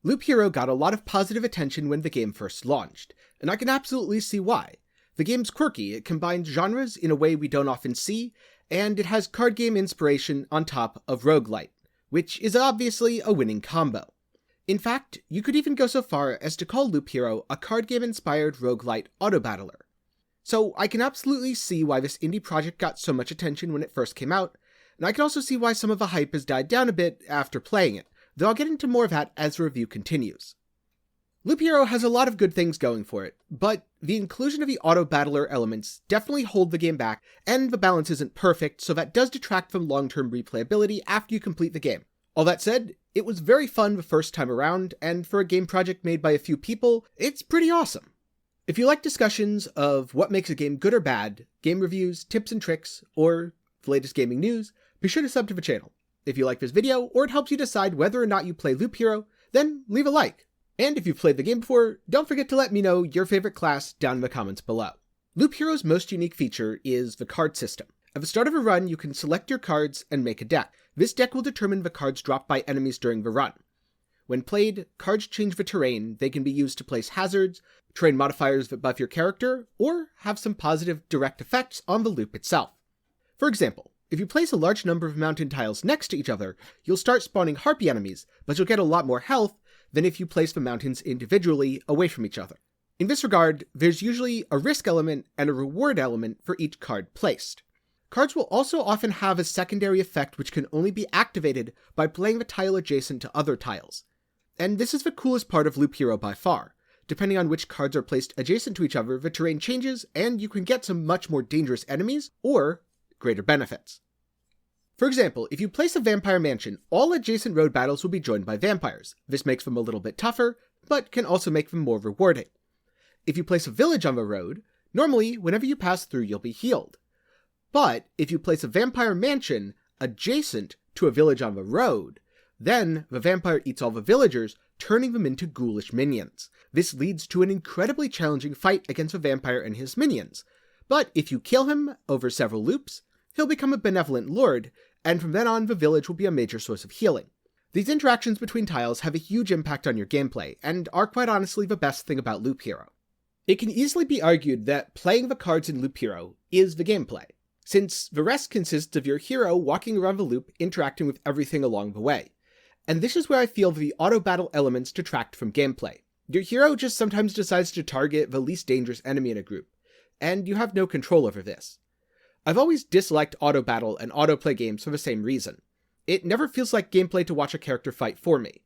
Loop Hero got a lot of positive attention when the game first launched, and I can absolutely see why. The game's quirky, it combines genres in a way we don't often see, and it has card game inspiration on top of RogueLite, which is obviously a winning combo. In fact, you could even go so far as to call Loop Hero a card game-inspired roguelite auto-battler. So I can absolutely see why this indie project got so much attention when it first came out, and I can also see why some of the hype has died down a bit after playing it, though I'll get into more of that as the review continues. Loop Hero has a lot of good things going for it, but the inclusion of the auto-battler elements definitely hold the game back, and the balance isn't perfect, so that does detract from long-term replayability after you complete the game. All that said, it was very fun the first time around, and for a game project made by a few people, it's pretty awesome. If you like discussions of what makes a game good or bad, game reviews, tips and tricks, or the latest gaming news, be sure to sub to the channel. If you like this video, or it helps you decide whether or not you play Loop Hero, then leave a like. And if you've played the game before, don't forget to let me know your favorite class down in the comments below. Loop Hero's most unique feature is the card system. At the start of a run, you can select your cards and make a deck. This deck will determine the cards dropped by enemies during the run. When played, cards change the terrain. They can be used to place hazards, terrain modifiers that buff your character, or have some positive direct effects on the loop itself. For example, if you place a large number of mountain tiles next to each other, you'll start spawning harpy enemies, but you'll get a lot more health than if you place the mountains individually away from each other. In this regard, there's usually a risk element and a reward element for each card placed. Cards will also often have a secondary effect which can only be activated by playing the tile adjacent to other tiles. And this is the coolest part of Loop Hero by far. Depending on which cards are placed adjacent to each other, the terrain changes, and you can get some much more dangerous enemies, or greater benefits. For example, if you place a vampire mansion, all adjacent road battles will be joined by vampires. This makes them a little bit tougher, but can also make them more rewarding. If you place a village on the road, normally, whenever you pass through, you'll be healed. But if you place a vampire mansion adjacent to a village on the road, then the vampire eats all the villagers, turning them into ghoulish minions. This leads to an incredibly challenging fight against the vampire and his minions. But if you kill him over several loops, he'll become a benevolent lord, and from then on the village will be a major source of healing. These interactions between tiles have a huge impact on your gameplay, and are quite honestly the best thing about Loop Hero. It can easily be argued that playing the cards in Loop Hero is the gameplay, since the rest consists of your hero walking around the loop interacting with everything along the way. And this is where I feel the auto-battle elements detract from gameplay. Your hero just sometimes decides to target the least dangerous enemy in a group, and you have no control over this. I've always disliked auto-battle and autoplay games for the same reason. It never feels like gameplay to watch a character fight for me.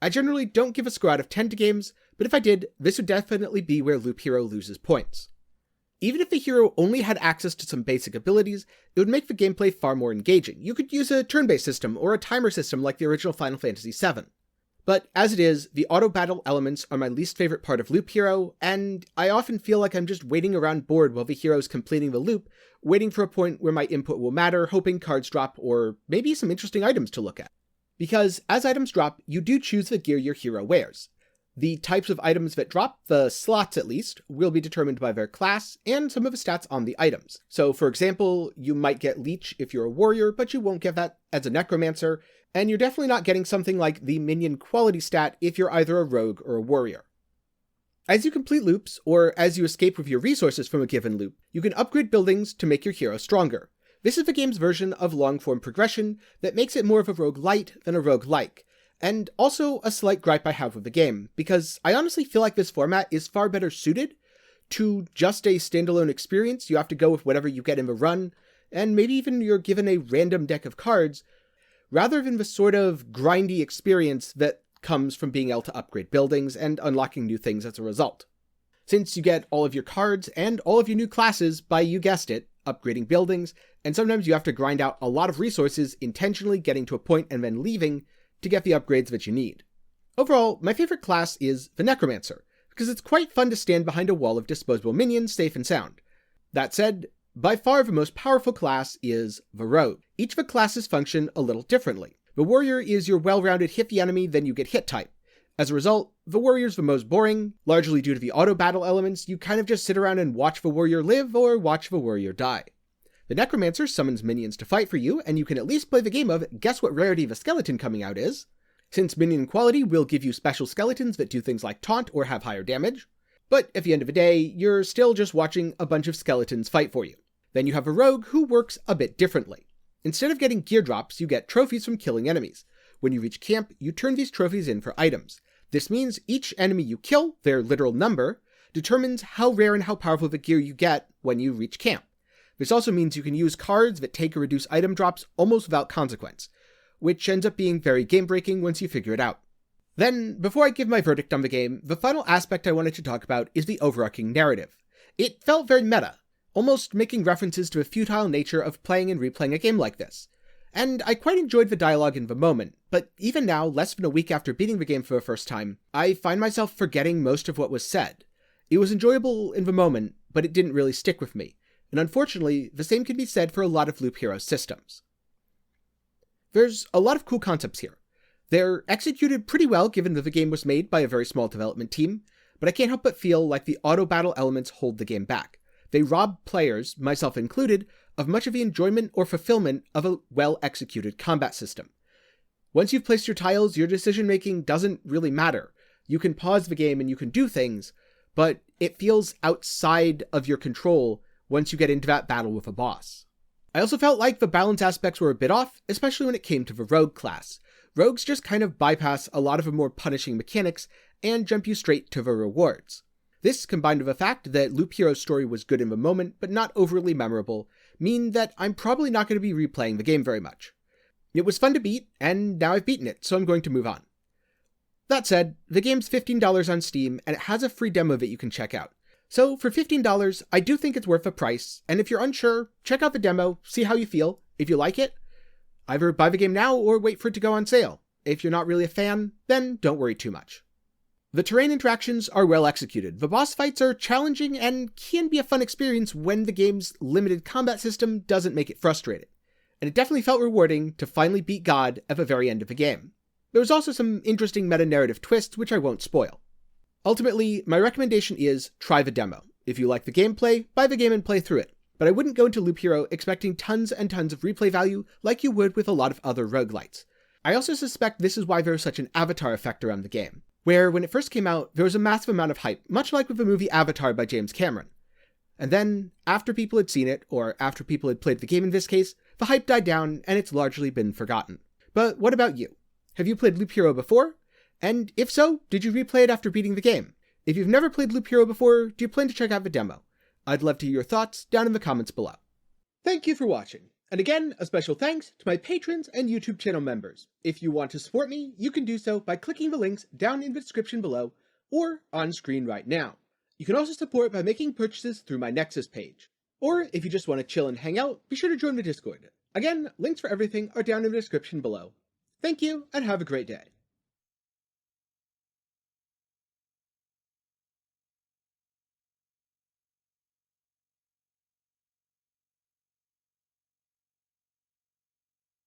I generally don't give a score out of 10 to games, but if I did, this would definitely be where Loop Hero loses points. Even if the hero only had access to some basic abilities, it would make the gameplay far more engaging. You could use a turn-based system or a timer system like the original Final Fantasy VII. But as it is, the auto-battle elements are my least favorite part of Loop Hero, and I often feel like I'm just waiting around bored while the hero's completing the loop, waiting for a point where my input will matter, hoping cards drop, or maybe some interesting items to look at. Because as items drop, you do choose the gear your hero wears. The types of items that drop, the slots at least, will be determined by their class and some of the stats on the items. So for example, you might get Leech if you're a warrior, but you won't get that as a necromancer, and you're definitely not getting something like the minion quality stat if you're either a rogue or a warrior. As you complete loops, or as you escape with your resources from a given loop, you can upgrade buildings to make your hero stronger. This is the game's version of long-form progression that makes it more of a roguelite than a roguelike, and also a slight gripe I have with the game, because I honestly feel like this format is far better suited to just a standalone experience. You have to go with whatever you get in the run, and maybe even you're given a random deck of cards, rather than the sort of grindy experience that comes from being able to upgrade buildings and unlocking new things as a result. Since you get all of your cards and all of your new classes by, you guessed it, upgrading buildings, and sometimes you have to grind out a lot of resources intentionally getting to a point and then leaving to get the upgrades that you need. Overall, my favorite class is the Necromancer, because it's quite fun to stand behind a wall of disposable minions safe and sound. That said, by far the most powerful class is the Rogue. Each of the classes function a little differently. The Warrior is your well-rounded hit the enemy, then you get hit type. As a result, the Warrior's the most boring, largely due to the auto-battle elements. You kind of just sit around and watch the Warrior live or watch the Warrior die. The Necromancer summons minions to fight for you, and you can at least play the game of guess what rarity the skeleton coming out is. Since minion quality will give you special skeletons that do things like taunt or have higher damage, but at the end of the day, you're still just watching a bunch of skeletons fight for you. Then you have a rogue who works a bit differently. Instead of getting gear drops, you get trophies from killing enemies. When you reach camp, you turn these trophies in for items. This means each enemy you kill, their literal number, determines how rare and how powerful the gear you get when you reach camp. This also means you can use cards that take or reduce item drops almost without consequence, which ends up being very game-breaking once you figure it out. Then, before I give my verdict on the game, the final aspect I wanted to talk about is the overarching narrative. It felt very meta, almost making references to the futile nature of playing and replaying a game like this. And I quite enjoyed the dialogue in the moment, but even now, less than a week after beating the game for the first time, I find myself forgetting most of what was said. It was enjoyable in the moment, but it didn't really stick with me, and unfortunately, the same can be said for a lot of Loop Hero systems. There's a lot of cool concepts here. They're executed pretty well given that the game was made by a very small development team, but I can't help but feel like the Autobattle Elements hold the game back. They rob players, myself included, of much of the enjoyment or fulfillment of a well-executed combat system. Once you've placed your tiles, your decision-making doesn't really matter. You can pause the game and you can do things, but it feels outside of your control once you get into that battle with a boss. I also felt like the balance aspects were a bit off, especially when it came to the rogue class. Rogues just kind of bypass a lot of the more punishing mechanics and jump you straight to the rewards. This, combined with the fact that Loop Hero's story was good in the moment but not overly memorable, mean that I'm probably not going to be replaying the game very much. It was fun to beat, and now I've beaten it, so I'm going to move on. That said, the game's $15 on Steam, and it has a free demo that you can check out. So for $15, I do think it's worth the price, and if you're unsure, check out the demo, see how you feel. If you like it, either buy the game now or wait for it to go on sale. If you're not really a fan, then don't worry too much. The terrain interactions are well executed. The boss fights are challenging and can be a fun experience when the game's limited combat system doesn't make it frustrating. And it definitely felt rewarding to finally beat God at the very end of the game. There was also some interesting meta-narrative twists which I won't spoil. Ultimately, my recommendation is try the demo. If you like the gameplay, buy the game and play through it. But I wouldn't go into Loop Hero expecting tons and tons of replay value like you would with a lot of other roguelites. I also suspect this is why there's such an Avatar effect around the game, where when it first came out, there was a massive amount of hype, much like with the movie Avatar by James Cameron. And then, after people had seen it, or after people had played the game in this case, the hype died down and it's largely been forgotten. But what about you? Have you played Loop Hero before? And if so, did you replay it after beating the game? If you've never played Loop Hero before, do you plan to check out the demo? I'd love to hear your thoughts down in the comments below. Thank you for watching. And again, a special thanks to my patrons and YouTube channel members. If you want to support me, you can do so by clicking the links down in the description below or on screen right now. You can also support by making purchases through my Nexus page. Or if you just want to chill and hang out, be sure to join the Discord. Again, links for everything are down in the description below. Thank you and have a great day.